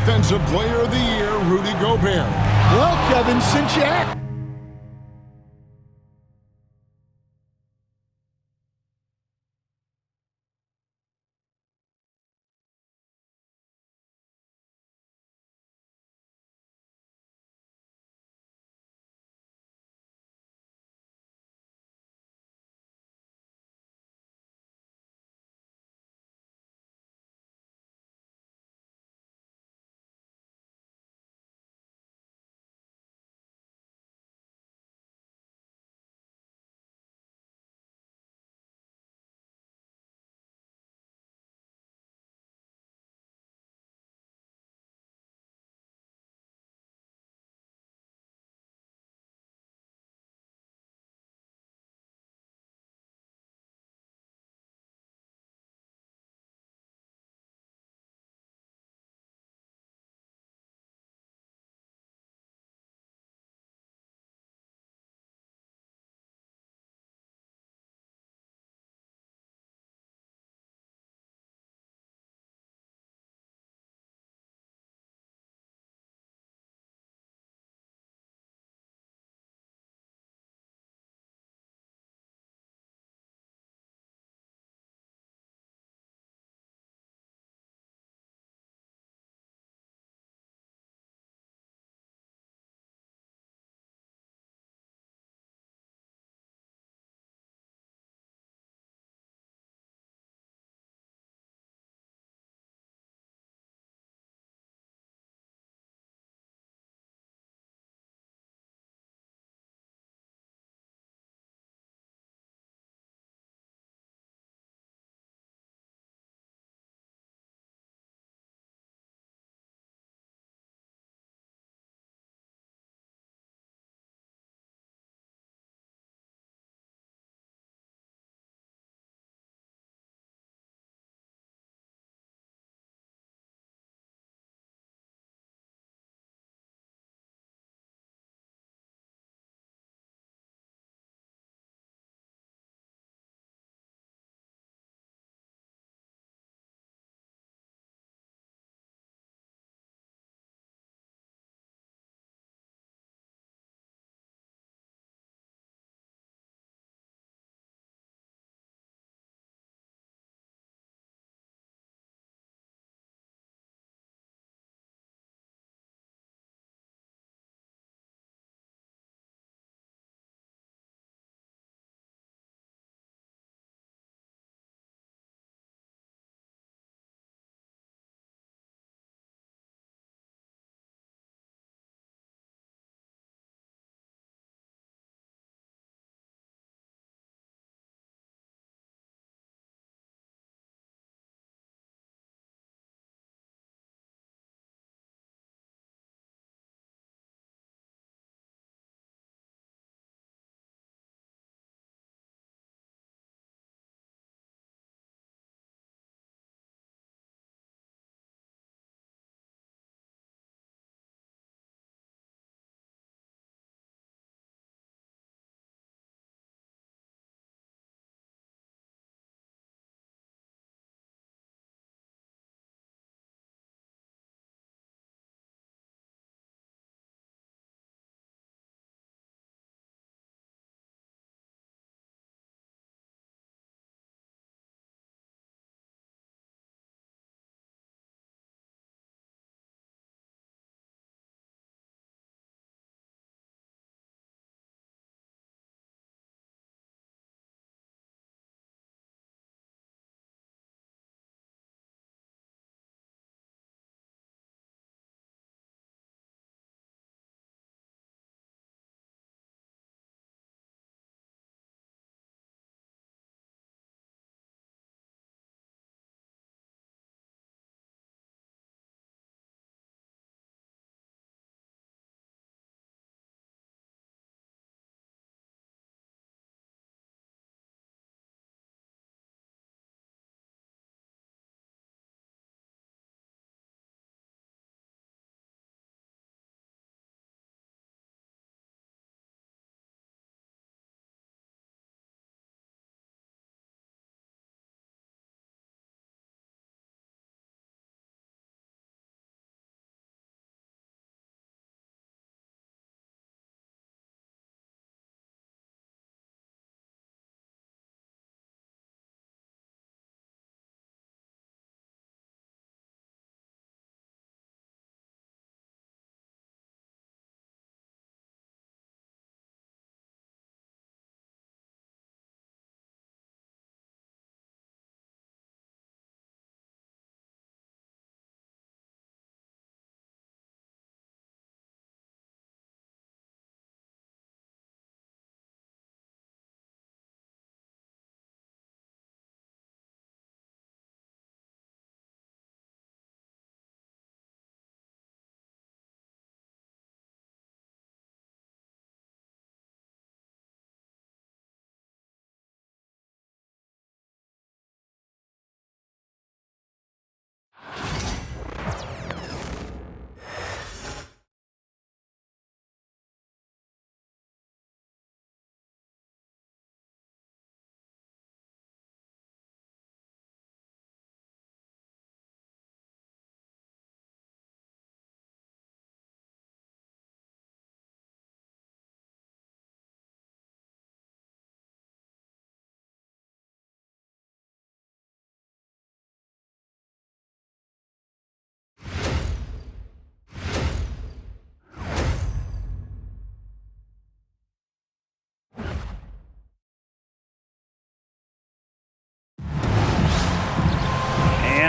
Defensive Player of the Year, Rudy Gobert. Well, Kevin, since you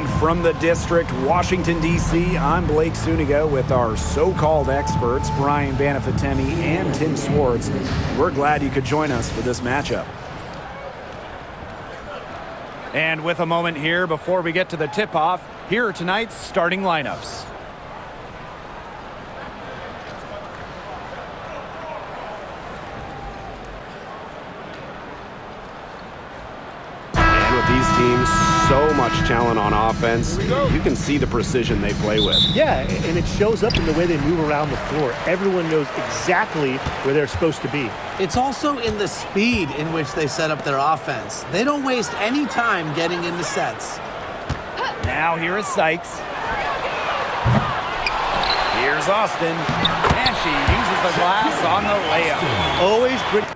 And from the district, Washington, D.C., I'm Blake Sunigo with our so-called experts, Brian Banafitemi and Tim Swartz. We're glad you could join us for this matchup. And with a moment here before we get to the tip-off, here are tonight's starting lineups. And with these teams, so much talent on offense, you can see the precision they play with. Yeah, and it shows up in the way they move around the floor. Everyone knows exactly where they're supposed to be. It's also in the speed in which they set up their offense. They don't waste any time getting into sets. Now here is Sykes. Here's Austin. And she uses the glass on the layup. Always pretty.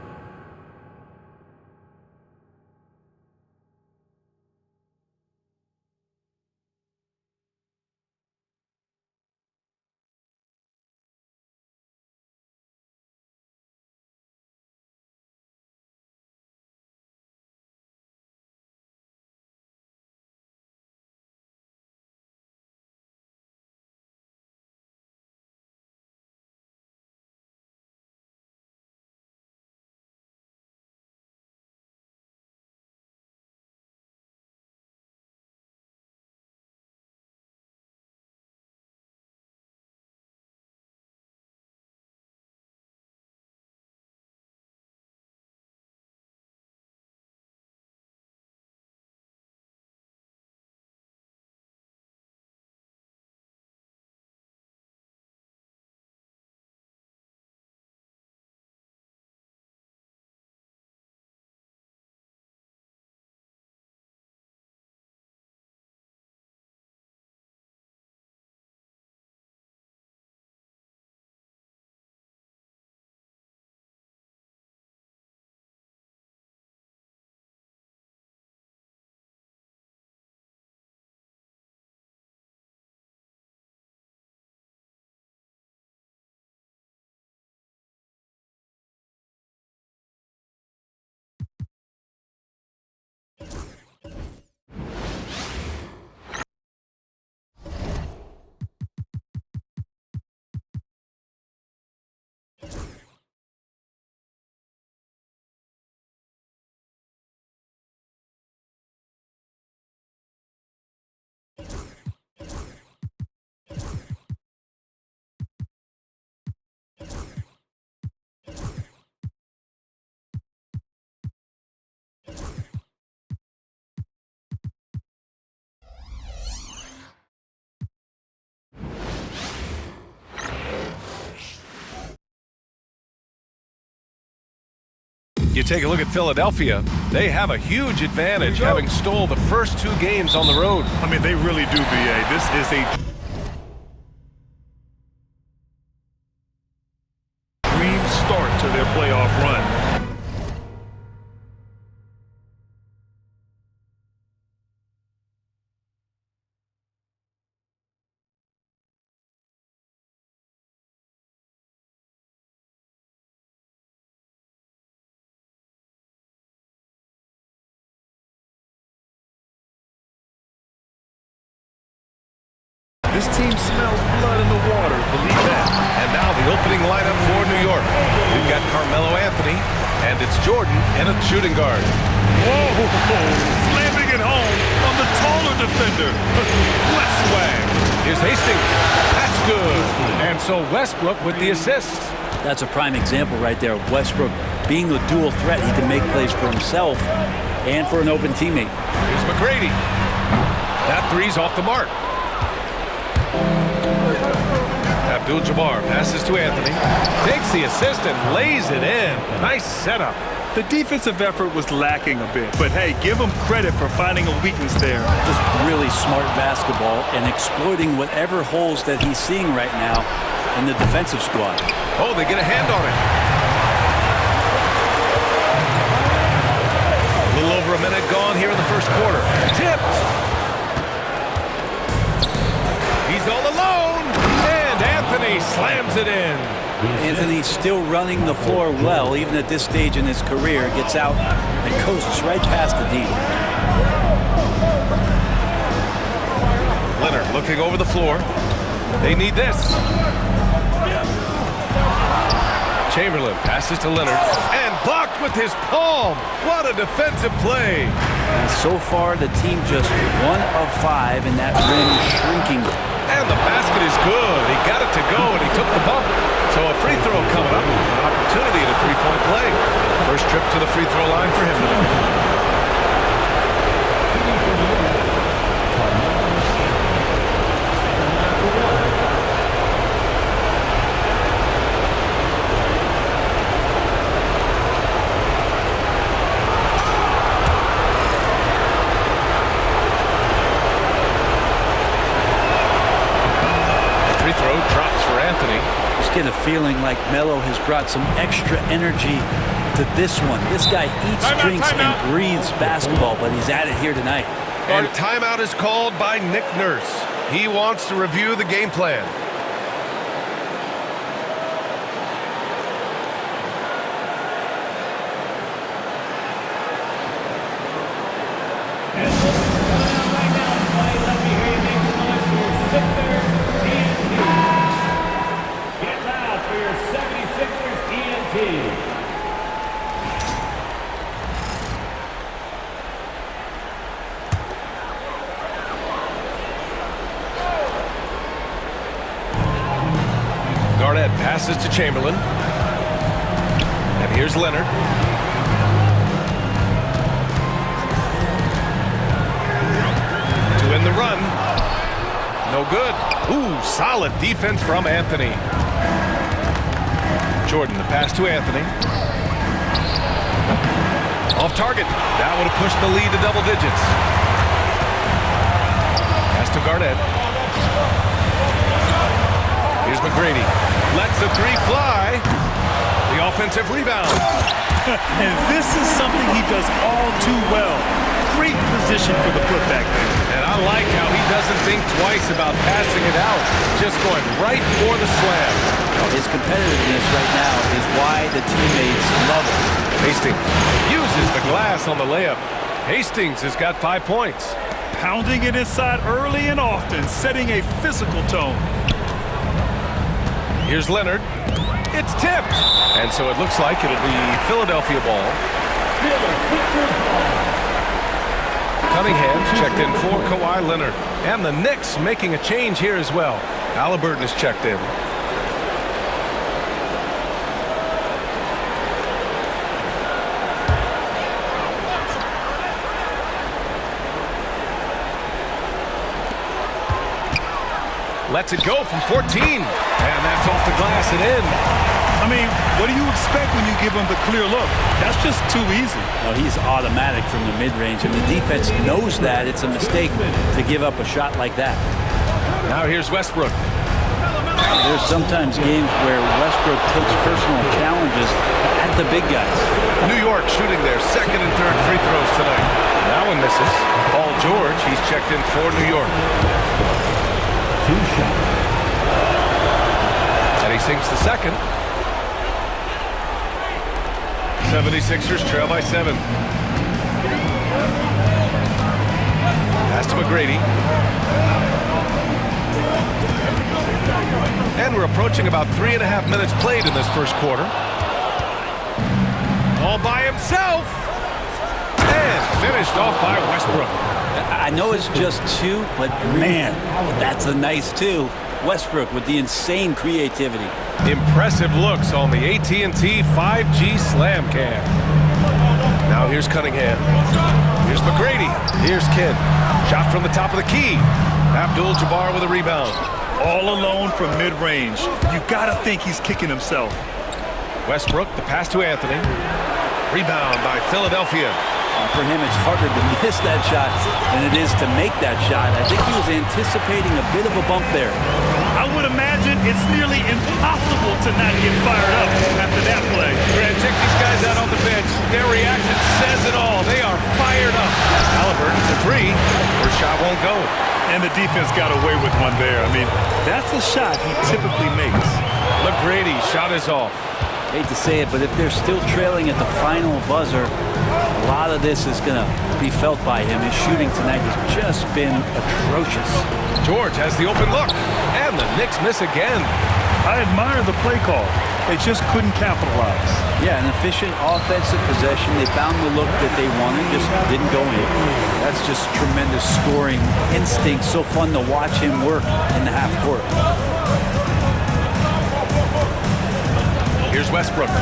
You take a look at Philadelphia, they have a huge advantage having stole the first 2 games on the road. I mean, they really do, B.A. This is a dream start to their playoff run. This team smells blood in the water, believe that. And now the opening lineup for New York. We've got Carmelo Anthony, and it's Jordan in a shooting guard. Whoa! Slamming it home on the taller defender. Left swag. Here's Hastings. That's good. And so Westbrook with the assist. That's a prime example right there of Westbrook being the dual threat. He can make plays for himself and for an open teammate. Here's McGrady. That three's off the mark. Abdul-Jabbar passes to Anthony. Takes the assist and lays it in. Nice setup. The defensive effort was lacking a bit, but hey, give him credit for finding a weakness there. Just really smart basketball and exploiting whatever holes that he's seeing right now in the defensive squad. Oh, they get a hand on it. A little over a minute gone here in the first quarter. Tipped. He's all alone. And Anthony slams it in. Anthony's still running the floor well, even at this stage in his career. Gets out and coasts right past the D. Looking over the floor. They need this. Chamberlain passes to Leonard and blocked with his palm. What a defensive play. And so far, the team just 1 of 5 in that rim shrinking. And the basket is good. He got it to go, and he took the bump. So a free throw coming up. An opportunity at a three-point play. First trip to the free throw line for him tonight. Get a feeling like Melo has brought some extra energy to this one. This guy eats, drinks, and breathes basketball, but he's at it here tonight. And timeout is called by Nick Nurse. He wants to review the game plan. Garnett passes to Chamberlain. And here's Leonard. To win the run. No good. Ooh, solid defense from Anthony. Jordan, the pass to Anthony. Off target. That would have pushed the lead to double digits. Pass to Garnett. Here's McGrady. Lets the three fly. The offensive rebound. And this is something he does all too well. Great position for the putback there. And I like how he doesn't think twice about passing it out. Just going right for the slam. His competitiveness right now is why the teammates love him. Hastings uses the glass on the layup. Hastings has got 5 points. Pounding it inside early and often, setting a physical tone. Here's Leonard. It's tipped. And so it looks like it'll be Philadelphia ball. Cunningham checked in for Kawhi Leonard. And the Knicks making a change here as well. Halliburton is checked in. Lets it go from 14. And that's off the glass and in. I mean, what do you expect when you give him the clear look? That's just too easy. Well, he's automatic from the mid-range, and the defense knows that it's a mistake to give up a shot like that. Now here's Westbrook. There's sometimes games where Westbrook takes personal challenges at the big guys. New York shooting their second and third free throws tonight. That one misses. Paul George, he's checked in for New York. 2 shots. And he sinks the second. 76ers trail by 7. Pass to McGrady. And we're approaching about 3.5 minutes played in this first quarter. All by himself. And finished off by Westbrook. I know it's just 2, but man, that's a nice 2. Westbrook with the insane creativity. Impressive looks on the AT&T 5G Slam Cam. Now here's Cunningham. Here's McGrady. Here's Kidd. Shot from the top of the key. Abdul-Jabbar with a rebound. All alone from mid-range. You gotta think he's kicking himself. Westbrook, the pass to Anthony. Rebound by Philadelphia. For him, it's harder to miss that shot than it is to make that shot. I think he was anticipating a bit of a bump there. I would imagine it's nearly impossible to not get fired up after that play. Grant, check these guys out on the bench. Their reaction says it all. They are fired up. Halliburton's a 3. First shot won't go. And the defense got away with one there. I mean, that's a shot he typically makes. McGrady, shot is off. Hate to say it, but if they're still trailing at the final buzzer, a lot of this is going to be felt by him. His shooting tonight has just been atrocious. George has the open look, and the Knicks miss again. I admire the play call. They just couldn't capitalize. Yeah, an efficient offensive possession. They found the look that they wanted, just didn't go in. That's just tremendous scoring instinct. So fun to watch him work in the half court. Here's Westbrook.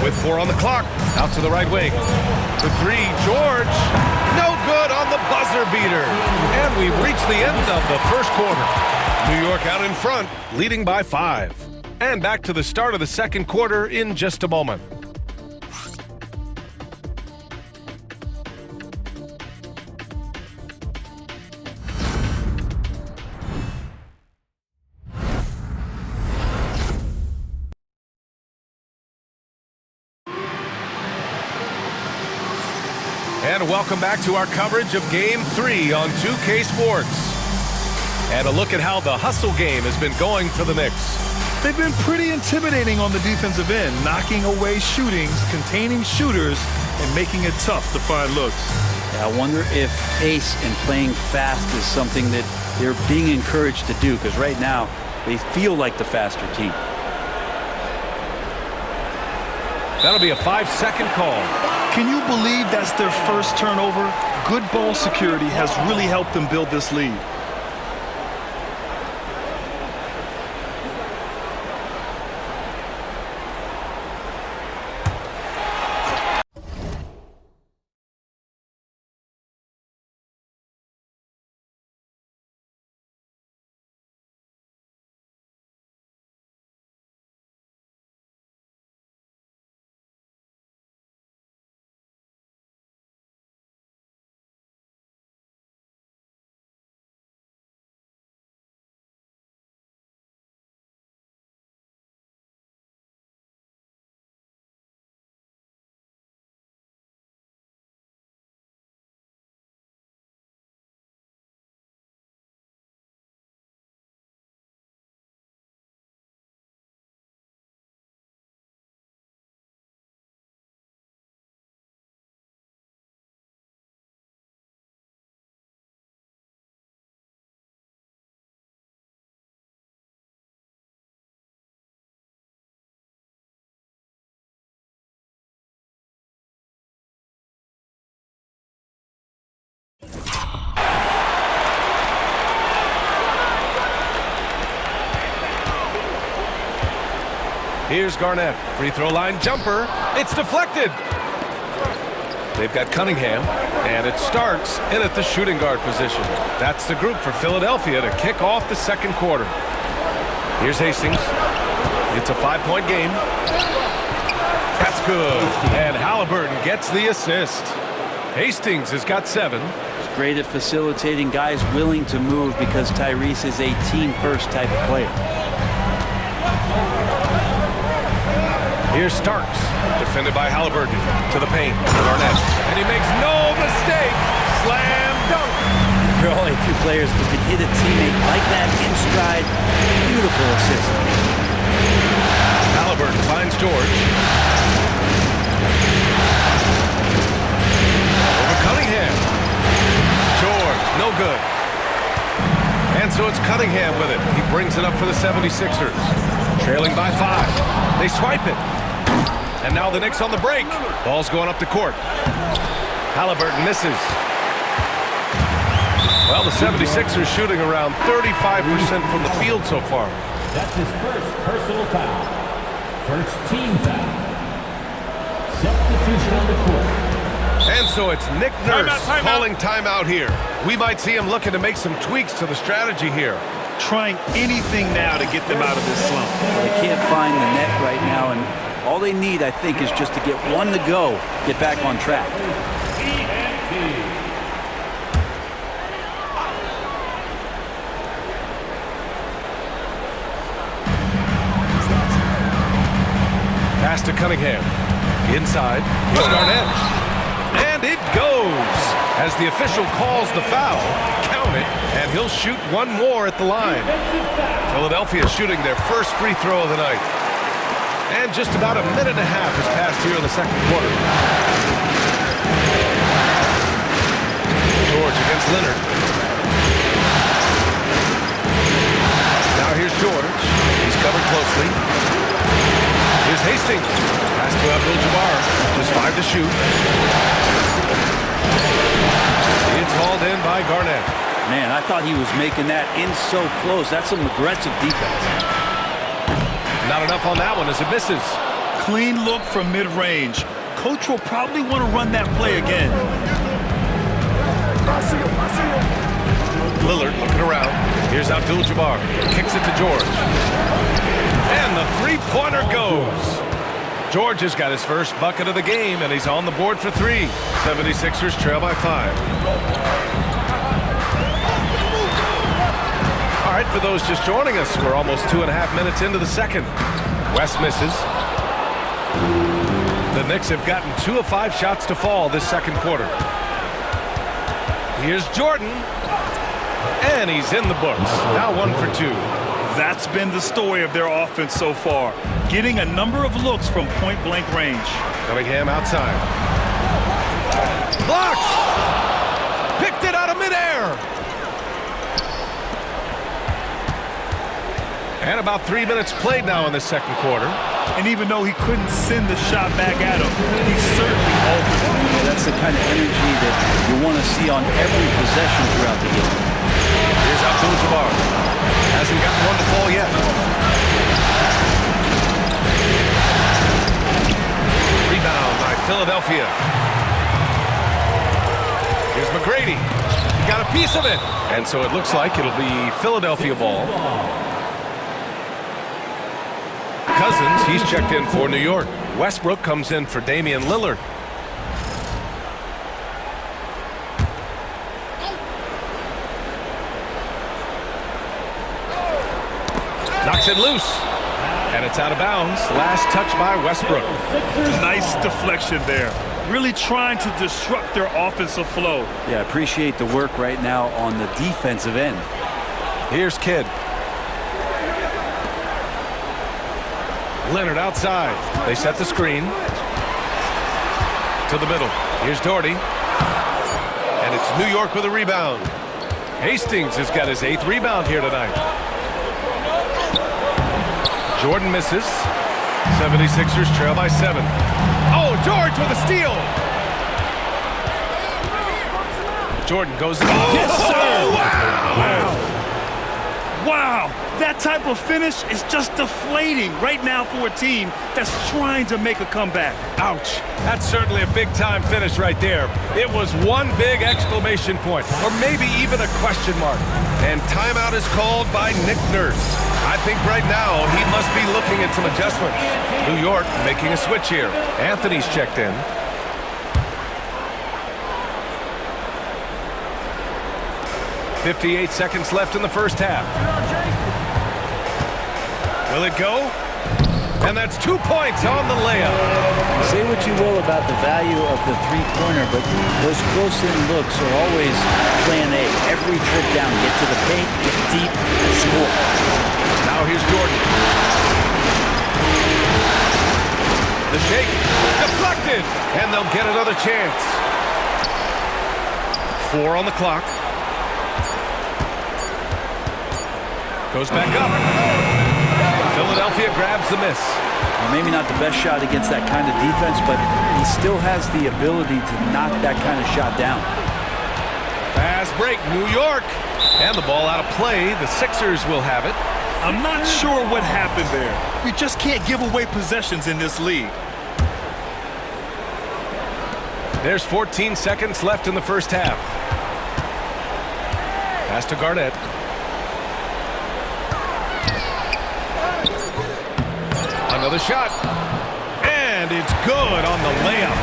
With 4 on the clock, out to the right wing. The 3, George, no good on the buzzer beater. And we've reached the end of the first quarter. New York out in front, leading by 5. And back to the start of the second quarter in just a moment. And welcome back to our coverage of Game 3 on 2K Sports. And a look at how the hustle game has been going for the Knicks. They've been pretty intimidating on the defensive end, knocking away shootings, containing shooters, and making it tough to find looks. Yeah, I wonder if pace and playing fast is something that they're being encouraged to do, because right now they feel like the faster team. That'll be a 5-second call. Can you believe that's their first turnover? Good ball security has really helped them build this lead. Here's Garnett, free throw line jumper. It's deflected. They've got Cunningham, and it starts in at the shooting guard position. That's the group for Philadelphia to kick off the second quarter. Here's Hastings. It's a 5-point game. That's good. And Halliburton gets the assist. Hastings has got 7. He's great at facilitating guys willing to move, because Tyrese is a team-first type of player. Here's Starks, defended by Halliburton, to the paint, Garnett, and he makes no mistake, slam dunk. There are only a few players who can hit a teammate like that in stride. Beautiful assist. Halliburton finds George. Over Cunningham. George, no good. And so it's Cunningham with it. He brings it up for the 76ers. Trailing by 5. They swipe it. And now the Knicks on the break. Ball's going up the court. Halliburton misses. Well, the 76ers shooting around 35% from the field so far. That's his first personal foul. First team foul. Substitution on the court. And so it's Nick Nurse calling timeout here. We might see him looking to make some tweaks to the strategy here. Trying anything now to get them out of this slump. They can't find the net right now, and all they need, I think, is just to get one to go, get back on track. Pass to Cunningham. Inside. Here's Garnett. And it goes. As the official calls the foul, count it, and he'll shoot one more at the line. Philadelphia shooting their first free throw of the night. And just about a minute and a half has passed here in the second quarter. George against Leonard. Now here's George. He's covered closely. Here's Hastings. Pass to Abdul-Jabbar. Just 5 to shoot. It's hauled in by Garnett. Man, I thought he was making that in so close. That's some aggressive defense. Not enough on that one as it misses. Clean look from mid-range. Coach will probably want to run that play again. Lillard looking around. Here's Abdul-Jabbar. Kicks it to George. And the three-pointer goes. George has got his first bucket of the game, and he's on the board for 3. 76ers trail by 5. All right, for those just joining us, we're almost 2.5 minutes into the second. West misses. The Knicks have gotten 2 of 5 shots to fall this second quarter. Here's Jordan. And he's in the books. Now 1 for 2. That's been the story of their offense so far. Getting a number of looks from point-blank range. Cunningham outside. Blocked! Picked it out of midair! And about 3 minutes played now in the second quarter. And even though he couldn't send the shot back at him, he certainly altered it. Yeah, that's the kind of energy that you want to see on every possession throughout the game. Here's Abdul-Jabbar. Hasn't gotten one to fall yet. Rebound by Philadelphia. Here's McGrady. He got a piece of it. And so it looks like it'll be Philadelphia ball. Cousins, he's checked in for New York. Westbrook comes in for Damian Lillard. Knocks it loose. And it's out of bounds. Last touch by Westbrook. Nice deflection there. Really trying to disrupt their offensive flow. Yeah, I appreciate the work right now on the defensive end. Here's Kidd. Leonard outside. They set the screen. To the middle. Here's Doherty. And it's New York with a rebound. Hastings has got his 8th rebound here tonight. Jordan misses. 76ers trail by 7. Oh, George with a steal. Jordan goes. Oh, yes, sir. Wow. Wow, that type of finish is just deflating right now for a team that's trying to make a comeback. Ouch. That's certainly a big-time finish right there. It was one big exclamation point, or maybe even a question mark. And timeout is called by Nick Nurse. I think right now he must be looking at some adjustments. New York making a switch here. Anthony's checked in. .58 seconds left in the first half. Will it go? And that's 2 points on the layup. Say what you will about the value of the three-pointer, but those close-in looks are always plan A. Every trip down, get to the paint, get deep, score. Now here's Jordan. The shake, deflected, and they'll get another chance. 4 on the clock. Goes back up. Philadelphia grabs the miss. Well, maybe not the best shot against that kind of defense, but he still has the ability to knock that kind of shot down. Fast break, New York. And the ball out of play. The Sixers will have it. I'm not sure what happened there. You just can't give away possessions in this league. There's 14 seconds left in the first half. Pass to Garnett. Another shot. And it's good on the layup.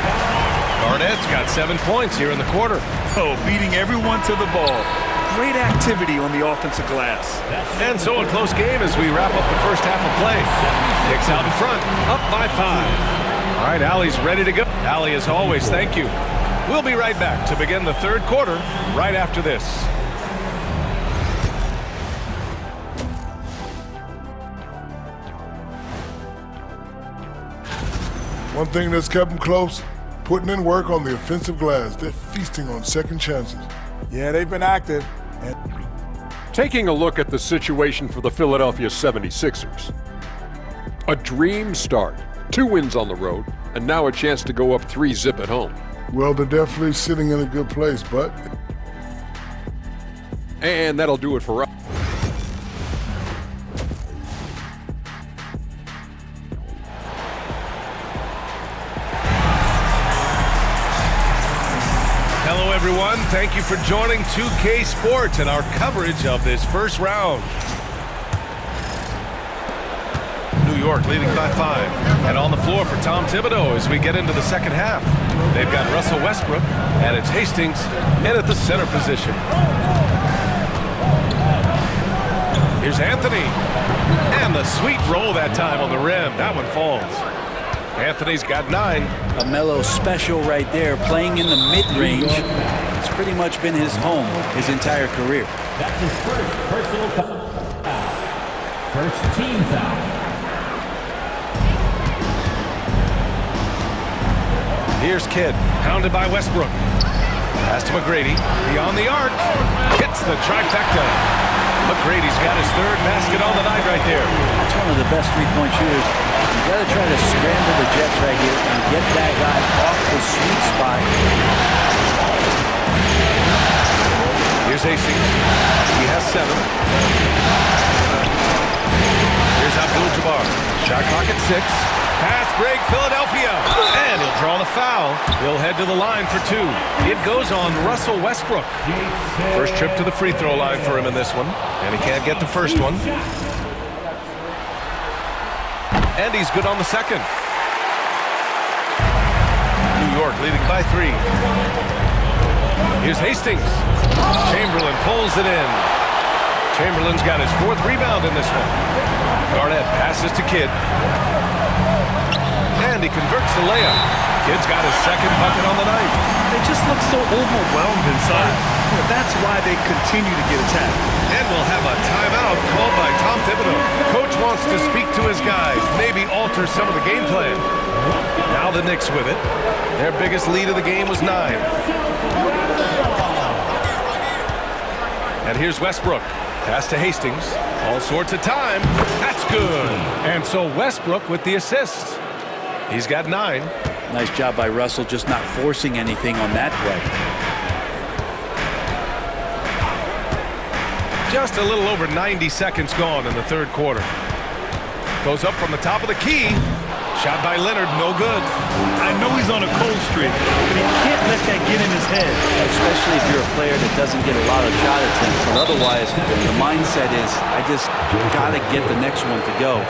Garnett's got 7 points here in the quarter. Oh, beating everyone to the ball. Great activity on the offensive glass. And so a close game as we wrap up the first half of play. Knicks out in front, up by 5. All right, Allie's ready to go. Allie, as always, thank you. We'll be right back to begin the third quarter right after this. One thing that's kept them close, putting in work on the offensive glass. They're feasting on second chances. Yeah, they've been active. Taking a look at the situation for the Philadelphia 76ers. A dream start. 2 wins on the road, and now a chance to go up 3-zip at home. Well, they're definitely sitting in a good place, but... And that'll do it for us. Hello, everyone. Thank you for joining 2K Sports and our coverage of this first round. New York leading by 5. And on the floor for Tom Thibodeau as we get into the second half. They've got Russell Westbrook, and it's Hastings in at the center position. Here's Anthony. And the sweet roll that time on the rim. That one falls. Anthony's got 9. A Melo special right there, playing in the mid-range. It's pretty much been his home his entire career. That's his first personal foul. First team foul. Here's Kidd, pounded by Westbrook. Pass to McGrady, beyond the arc. Hits the trifecta. McGrady's got his 3rd basket on the night right there. It's one of the best three-point shooters. You got to try to scramble the Jets right here and get that guy off the sweet spot. Here's Hastings. He has 7. Here's Abdul-Jabbar. Shot clock at 6. Fast break, Philadelphia. And he'll draw the foul. He'll head to the line for 2. It goes on Russell Westbrook. First trip to the free throw line for him in this one. And he can't get the first one. And he's good on the second. New York leading by 3. Here's Hastings. Chamberlain pulls it in. Chamberlain's got his 4th rebound in this one. Garnett passes to Kidd. And he converts the layup. Kidd's got his 2nd bucket on the night. They just look so overwhelmed inside. That's why they continue to get attacked. And we'll have a timeout called by Tom Thibodeau. Coach wants to speak to his guys, maybe alter some of the game plan. Now the Knicks with it. Their biggest lead of the game was 9. And here's Westbrook. Pass to Hastings. All sorts of time. That's good. And so Westbrook with the assist. He's got 9. Nice job by Russell just not forcing anything on that play. Just a little over 90 seconds gone in the 3rd quarter. Goes up from the top of the key. Shot by Leonard, no good. I know he's on a cold streak, but he can't let that get in his head. Especially if you're a player that doesn't get a lot of shot attempts. But otherwise, the mindset is, I just got to get the next one to go.